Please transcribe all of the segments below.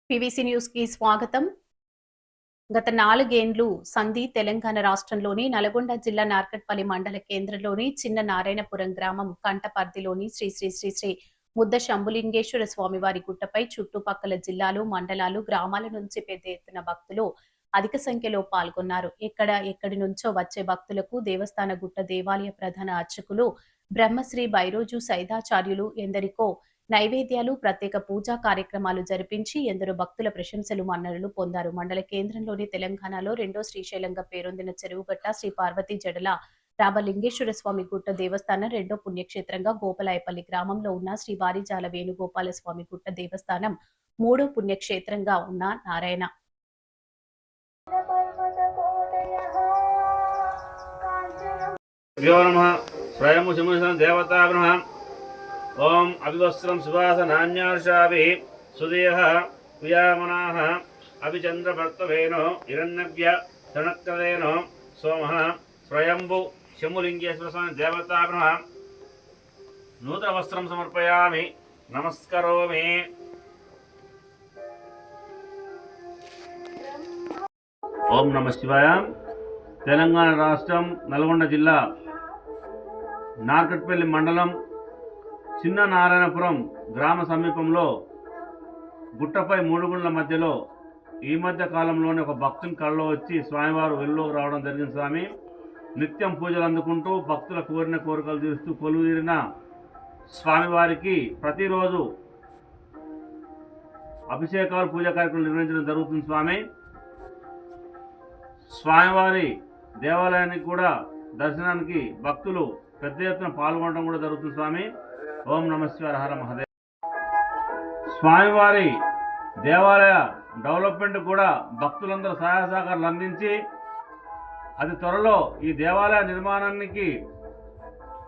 PVC news కి స్వాగతం. గత 4 ఏండ్లు సంధి తెలంగాణ రాష్ట్రంలోని నల్గొండ జిల్లా నార్కట్పల్లి మండల కేంద్రంలోని చిన్న నారాయణపురం గ్రామం కంటపర్తిలోని శ్రీ శ్రీ శ్రీ శ్రీ ముద్ద శంభులింగేశ్వర స్వామివారి గుట్టపై చుట్టుపక్కల జిల్లాలు, మండలాలు, గ్రామాల నుంచి పెద్ద ఎత్తున భక్తులు అధిక సంఖ్యలో పాల్గొన్నారు. ఎక్కడి నుంచో వచ్చే భక్తులకు దేవస్థాన గుట్ట దేవాలయ ప్రధాన అర్చకులు బ్రహ్మశ్రీ బైరోజు సైదాచార్యులు ఎందరికో నైవేద్యాలు, ప్రత్యేక పూజా కార్యక్రమాలు జరిపించి ఎందరో భక్తుల ప్రశంసలు, మన్ననలు పొందారు. మండల కేంద్రంలోని తెలంగాణలో రెండో శ్రీశైలంగా పేరొందిన చెరువుగట్ట శ్రీ పార్వతీ జడల రామలింగేశ్వర స్వామి గుట్ట దేవస్థానం రెండో పుణ్యక్షేత్రంగా గోపలాయపల్లి గ్రామంలో ఉన్న శ్రీ వారిజాల వేణుగోపాల స్వామి గుట్ట దేవస్థానం మూడో పుణ్యక్షేత్రంగా ఉన్న నారాయణ ओम अभिवस्त्रं सुवासनान्यार्षाभिः सुदेहः प्रियामनाः अभिचन्द्रभर्तवेनो हिरण्यव्य तणक्कलेनो सोमः स्वयंभु शम्भुलिङ्गेश्वर स्वामी देवताभ्यः नूतनवस्त्रं समर्पयामि नमस्करोमि। ओम नमः शिवाय। तेलंगाण राष्ट्रम नल्गొండ जिल्ला नार्कट्पल्లి मंडलम చిన్న నారాయణపురం గ్రామ సమీపంలో గుట్టపై మూడుగుండ్ల మధ్యలో ఈ మధ్య కాలంలోనే ఒక భక్తుని కళ్ళలో వచ్చి స్వామివారు వెలుగులోకి రావడం జరిగింది. స్వామి నిత్యం పూజలు అందుకుంటూ భక్తుల కోరిన కోరికలు తీరుస్తూ కొలువుదీరిన స్వామివారికి ప్రతిరోజు అభిషేకాలు, పూజా కార్యక్రమాలు నిర్వహించడం జరుగుతుంది. స్వామివారి దేవాలయానికి కూడా దర్శనానికి భక్తులు పెద్ద ఎత్తున పాల్గొనడం కూడా జరుగుతుంది. స్వామి ఓం నమ శివాయ, హర మహాదేవ. స్వామివారి దేవాలయ డెవలప్మెంట్ కూడా భక్తులందరూ సహాయ సహకారాలు అందించి అతి త్వరలో ఈ దేవాలయ నిర్మాణానికి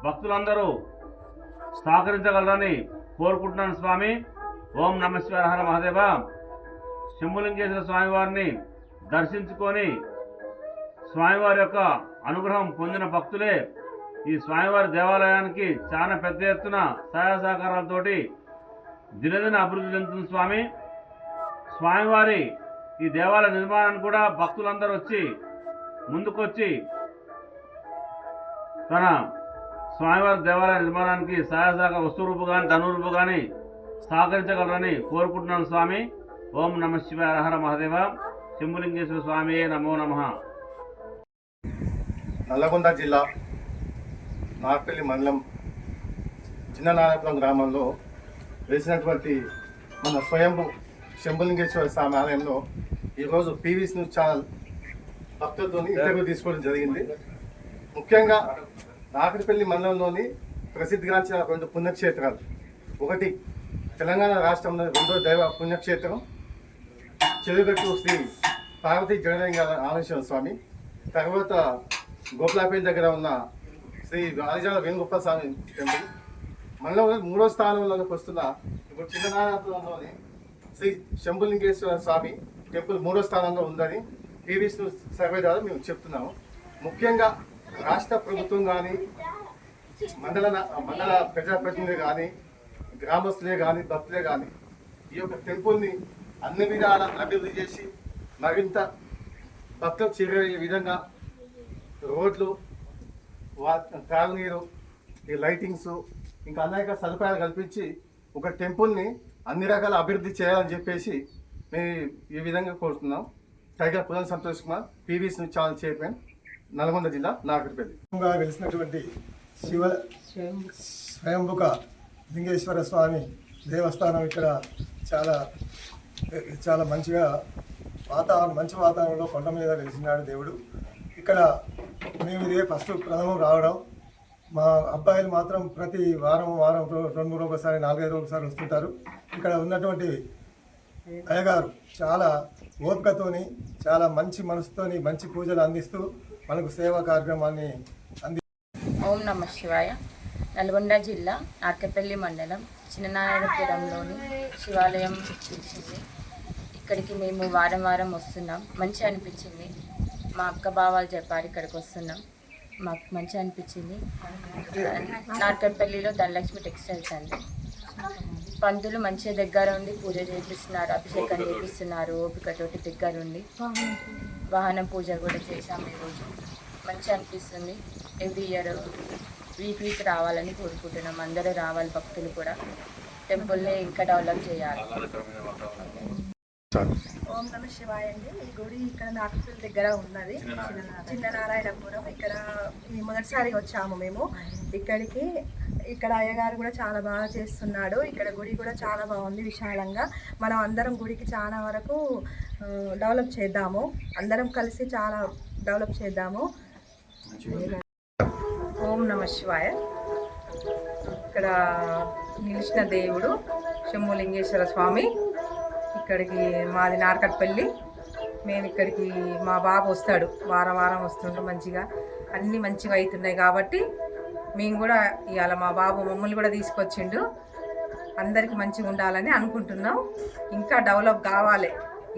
భక్తులందరూ సహకరించగలరని కోరుకుంటున్నాను. స్వామి ఓం నమ శివాయ, హర మహాదేవ. శంభులింగేశ్వర స్వామివారిని దర్శించుకొని స్వామివారి యొక్క అనుగ్రహం పొందిన భక్తులే ఈ స్వామివారి దేవాలయానికి చాలా పెద్ద ఎత్తున సహాయ సహకారాలతోటి దినదిన అభివృద్ధి చెందుతుంది. స్వామివారి ఈ దేవాలయ నిర్మాణానికి కూడా భక్తులందరూ వచ్చి ముందుకొచ్చి తన స్వామివారి దేవాలయ నిర్మాణానికి సహాయ సహకార వస్తు రూపు కానీ ధను రూపు కానీ సహకరించగలరని కోరుకుంటున్నాను. స్వామి ఓం నమ శివాయ, హర మహాదేవ. శంభులింగేశ్వర స్వామి నమో నమః. నల్లగొండ జిల్లా నార్కట్పల్లి మండలం చిన్న నారాయణపురం గ్రామంలో వేసినటువంటి మన స్వయంభు శంభులింగేశ్వర స్వామి ఆలయంలో ఈరోజు పీవీసీ న్యూస్ ఛానల్ భక్తులతో ఇంటర్వ్యూ తీసుకోవడం జరిగింది. ముఖ్యంగా నార్కట్పల్లి మండలంలోని ప్రసిద్ధిగాంచిన 2 పుణ్యక్షేత్రాలు, ఒకటి తెలంగాణ రాష్ట్రంలో రెండో దైవ పుణ్యక్షేత్రం చెరువుగట్టు శ్రీ పార్వతీ జడలింగేశ్వర స్వామి, తర్వాత గోపలాపల్లి దగ్గర ఉన్న శ్రీ వారిజాల వేణుగోపాల స్వామి టెంపుల్. మనలో 3వ స్థానంలోకి వస్తున్న ఇప్పుడు చిన్న నారాయణపురంలోని శ్రీ శంభులింగేశ్వర స్వామి టెంపుల్ 3వ స్థానంలో ఉందని పీవీసీ సర్వే ద్వారా మేము చెప్తున్నాము. ముఖ్యంగా రాష్ట్ర ప్రభుత్వం కానీ మండల ప్రజాప్రతినిధులు కానీ గ్రామస్తులే కానీ భక్తులే కానీ ఈ యొక్క టెంపుల్ని అన్ని విధాల అభివృద్ధి చేసి మరింత భక్తులకు చేరే విధంగా రోడ్లు, త్రాగునీరు, ఈ లైటింగ్స్ ఇంకా అనేక సదుపాయాలు కల్పించి ఒక టెంపుల్ని అన్ని రకాల అభివృద్ధి చేయాలని చెప్పేసి మేము ఈ విధంగా కోరుతున్నాం. టైగర్ పురం Santosh Kumar, PVC news channel chairman, Nalgonda జిల్లా నార్కట్పల్లి. వెలిసినటువంటి స్వయంభుక లింగేశ్వర స్వామి దేవస్థానం ఇక్కడ చాలా మంచిగా మంచి వాతావరణంలో కొండ మీద వెలిసినాడు దేవుడు. ఇక్కడ మేము ఇదే ఫస్ట్ ప్రథమం రావడం. మా అబ్బాయిలు మాత్రం ప్రతి వారం 2-3 ఒకసారి 4-5 ఒకసారి వస్తుంటారు. ఇక్కడ ఉన్నటువంటి అయ్యగారు చాలా ఓపికతోని, చాలా మంచి మనసుతోని మంచి పూజలు అందిస్తూ మనకు సేవా కార్యక్రమాన్ని ఓం నమ శివాయ. నల్గొండ జిల్లా నార్కట్పల్లి మండలం చిన్ననారాయణపురంలోని శివాలయం తెలిసింది. ఇక్కడికి మేము వారం వస్తున్నాం. మంచి అనిపించింది. మా అక్క బావాలు చెప్పారు ఇక్కడికి వస్తున్నాం, మాకు మంచి అనిపించింది. నార్కట్పల్లిలో ధనలక్ష్మి టెక్స్టైల్స్ అండి. పంతులు మంచిగా దగ్గర ఉండి పూజ చేపిస్తున్నారు, అభిషేకం చేపిస్తున్నారు, ఓపికతోటి దగ్గర ఉండి వాహనం పూజ కూడా చేశాము ఈరోజు. మంచిగా అనిపిస్తుంది. ఎవ్రీ ఇయర్ వీక్ రావాలని కోరుకుంటున్నాం. అందరూ రావాలి, భక్తులు కూడా. టెంపుల్ని ఇంకా డెవలప్ చేయాలి. ఓం నమ శివాయ అండి. ఈ గుడి ఇక్కడ నాగపల్లి దగ్గర ఉన్నది, చిన్న నారాయణపురం. ఇక్కడ మొదటిసారి వచ్చాము మేము ఇక్కడికి. ఇక్కడ అయ్యగారు కూడా చాలా బాగా చేస్తున్నాడు. ఇక్కడ గుడి కూడా చాలా బాగుంది, విశాలంగా. మనం అందరం గుడికి చాలా వరకు డెవలప్ చేద్దాము, అందరం కలిసి చాలా డెవలప్ చేద్దాము. ఓం నమ శివాయ. ఇక్కడ నిలిచిన దేవుడు శంభులింగేశ్వర స్వామి. ఇక్కడికి మాది నార్కట్పల్లి. మేము ఇక్కడికి మా బాబు వస్తాడు, వారం వారం వస్తుండు. మంచిగా అన్నీ మంచిగా అవుతున్నాయి కాబట్టి మేము కూడా ఇవాళ మా బాబు మమ్మల్ని కూడా తీసుకొచ్చిండు. అందరికీ మంచిగా ఉండాలని అనుకుంటున్నాం. ఇంకా డెవలప్ కావాలి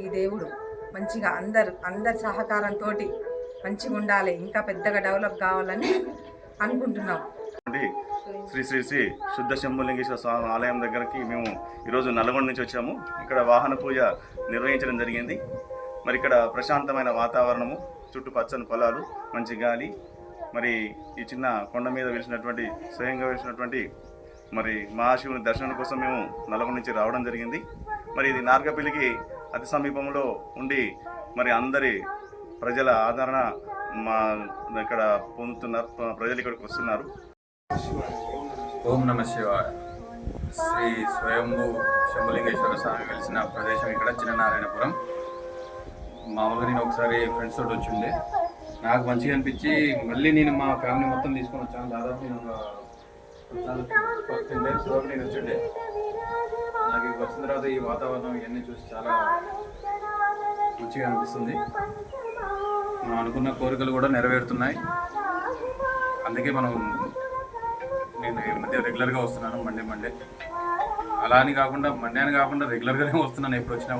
ఈ దేవుడు, మంచిగా అందరి సహకారంతో మంచిగా ఉండాలి, ఇంకా పెద్దగా డెవలప్ కావాలని అనుకుంటున్నాం. శ్రీ శ్రీ శ్రీ శుద్ధ శంభులింగేశ్వర స్వామి ఆలయం దగ్గరికి మేము ఈరోజు నల్గొండ నుంచి వచ్చాము. ఇక్కడ వాహన పూజ నిర్వహించడం జరిగింది. మరి ఇక్కడ ప్రశాంతమైన వాతావరణము, చుట్టూ పచ్చని పొలాలు, మంచి గాలి. మరి ఈ చిన్న కొండ మీద వెలిసినటువంటి, స్వయంగా వెలిసినటువంటి మరి మహాశివుని దర్శనం కోసం మేము నల్గొండ నుంచి రావడం జరిగింది. మరి ఇది నార్కపల్లికి అతి సమీపంలో ఉండి మరి అందరి ప్రజల ఆదరణ మా ఇక్కడ పొందుతున్నారు, ప్రజలు ఇక్కడికి వస్తున్నారు. ఓం నమ శివాయ. శ్రీ స్వయంభూ శంభులింగేశ్వర స్వామి వెలిసిన ప్రదేశం ఇక్కడ చిన్న నారాయణపురం. మామూలుగా నేను ఒకసారి ఫ్రెండ్స్ తోటి వచ్చిండే, నాకు మంచిగా అనిపించి మళ్ళీ నేను మా ఫ్యామిలీ మొత్తం తీసుకొని వచ్చాను. దాదాపు నేను ఒక 10 days వరకు నేను వచ్చిండే. నాకు ఈ వచ్చిన తర్వాత ఈ వాతావరణం ఇవన్నీ చూసి చాలా మంచిగా అనిపిస్తుంది. మనం అనుకున్న కోరికలు కూడా నెరవేరుతున్నాయి. అందుకే నేను ఈ మధ్య రెగ్యులర్గా వస్తున్నాను, మండే. అలా అని కాకుండా మండే అని కాకుండా రెగ్యులర్గానే వస్తున్నాను ఎప్పుడు వచ్చినా కూడా.